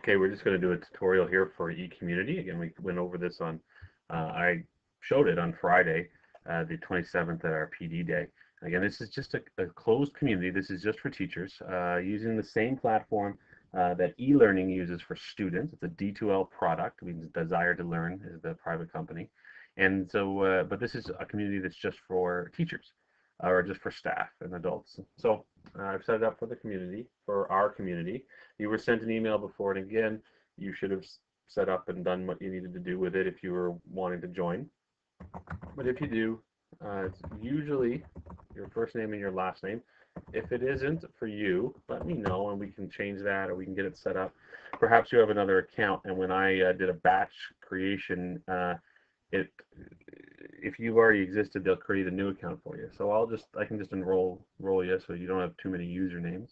Okay, we're just going to do a tutorial here for Ecommunity. Again, we went over this on, I showed it on Friday, the 27th at our PD day. Again, this is just a closed community. This is just for teachers using the same platform that e-learning uses for students. It's a D2L product. We Desire to Learn is the private company. And so, but this is a community that's just for teachers or just for staff and adults. So I've set it up for the community, for our community. You were sent an email before, and again, you should have set up and done what you needed to do with it if you were wanting to join. But if you do, it's usually your first name and your last name. If it isn't for you, let me know and we can change that or we can get it set up. Perhaps you have another account, and when I did a batch creation, if you've already existed, they'll create a new account for you. So I can just roll you so you don't have too many usernames.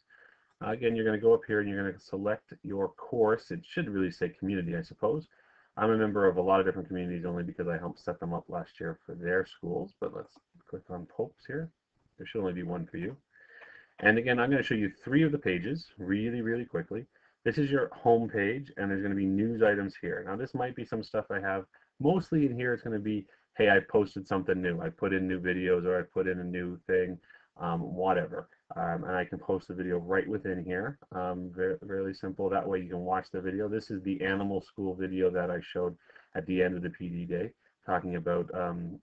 Again, you're going to go up here and you're going to select your course. It should really say community, I suppose. I'm a member of a lot of different communities only because I helped set them up last year for their schools. But let's click on Popes here. There should only be one for you. And again, I'm going to show you 3 of the pages really quickly. This is your home page, and there's going to be news items here. Now, this might be some stuff I have. Mostly in here, it's going to be, hey, I posted something new. I put in new videos, or I put in a new thing, whatever. And I can post the video right within here. Very simple. That way you can watch the video. This is the animal school video that I showed at the end of the PD day, talking about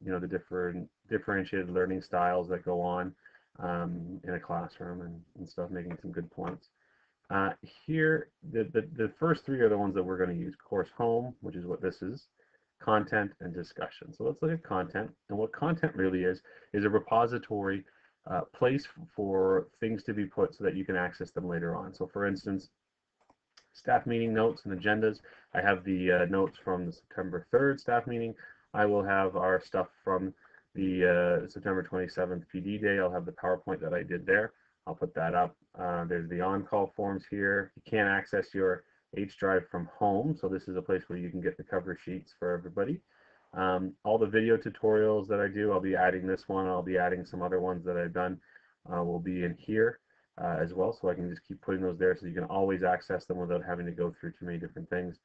you know, the differentiated learning styles that go on in a classroom and stuff, making some good points. Here, the first 3 are the ones that we're going to use. Course home, which is what this is, content, and discussion. So let's look at content. And what content really is a repository place for things to be put so that you can access them later on. So for instance, staff meeting notes and agendas. I have the notes from the September 3rd staff meeting. I will have our stuff from the September 27th PD day. I'll have the PowerPoint that I did there. I'll put that up. There's the on-call forms here. You can't access your H drive from home, so this is a place where you can get the cover sheets for everybody. All the video tutorials that I do, I'll be adding this one. I'll be adding some other ones that I've done will be in here as well, so I can just keep putting those there so you can always access them without having to go through too many different things.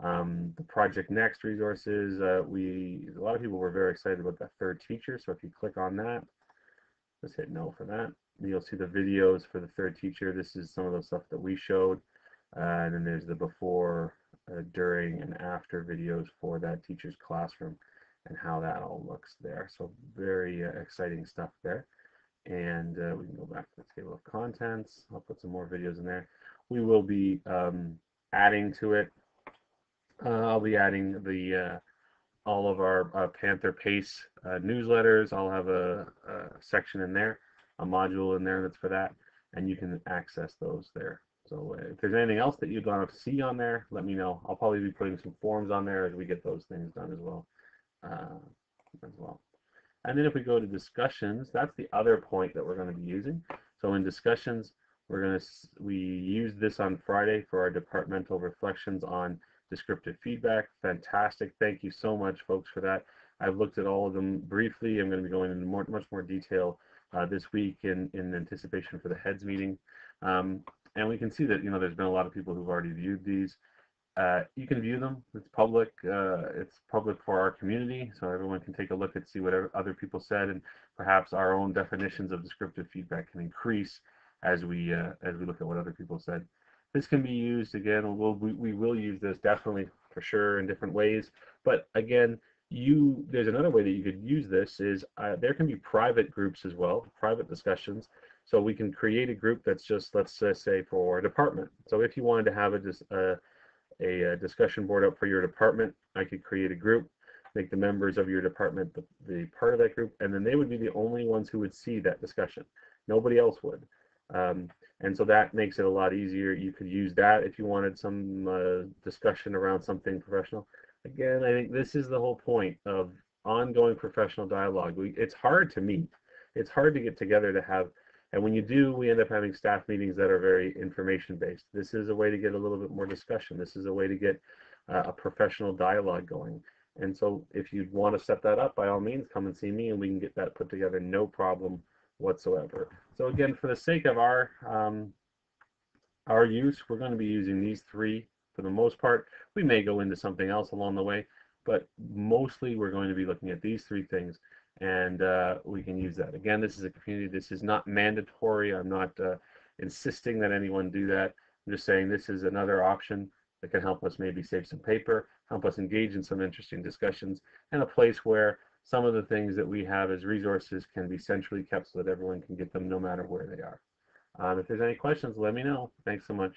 The Project Next resources, a lot of people were very excited about that 3rd teacher, so if you click on that, just hit no for that. You'll see the videos for the 3rd teacher. This is some of the stuff that we showed, and then there's the before, during, and after videos for that teacher's classroom and how that all looks there. So very exciting stuff there. And we can go back to the table of contents. I'll put some more videos in there. We will be adding to it. I'll be adding the all of our Panther Pace newsletters. I'll have a section in there, a module in there that's for that, and you can access those there. So if there's anything else that you'd want to see on there, let me know. I'll probably be putting some forms on there as we get those things done as well. And then if we go to discussions, that's the other point that we're going to be using. So in discussions, we used this on Friday for our departmental reflections on descriptive feedback. Fantastic. Thank you so much, folks, for that. I've looked at all of them briefly. I'm going to be going into much more detail this week in anticipation for the heads meeting. And we can see that, you know, there's been a lot of people who've already viewed these. You can view them. It's public. It's public for our community, so everyone can take a look and see what other people said, and perhaps our own definitions of descriptive feedback can increase as we look at what other people said. This can be used again. We will use this definitely for sure in different ways. But again, there's another way that you could use this is there can be private groups as well, private discussions. So we can create a group that's just, let's say, for a department. So if you wanted to have a discussion board up for your department, I could create a group, make the members of your department the part of that group, and then they would be the only ones who would see that discussion. Nobody else would. And so that makes it a lot easier. You could use that if you wanted some discussion around something professional. Again, I think this is the whole point of ongoing professional dialogue. It's hard to meet. It's hard to get together to have, and when you do, we end up having staff meetings that are very information-based. This is a way to get a little bit more discussion. This is a way to get a professional dialogue going. And so if you want to set that up, by all means, come and see me and we can get that put together, no problem whatsoever. So again, for the sake of our use, we're going to be using these 3 for the most part. We may go into something else along the way, but mostly we're going to be looking at these three things, and we can use that. Again, this is a community. This is not mandatory. I'm not insisting that anyone do that. I'm just saying this is another option that can help us maybe save some paper, help us engage in some interesting discussions, and a place where some of the things that we have as resources can be centrally kept so that everyone can get them no matter where they are. If there's any questions, let me know. Thanks so much.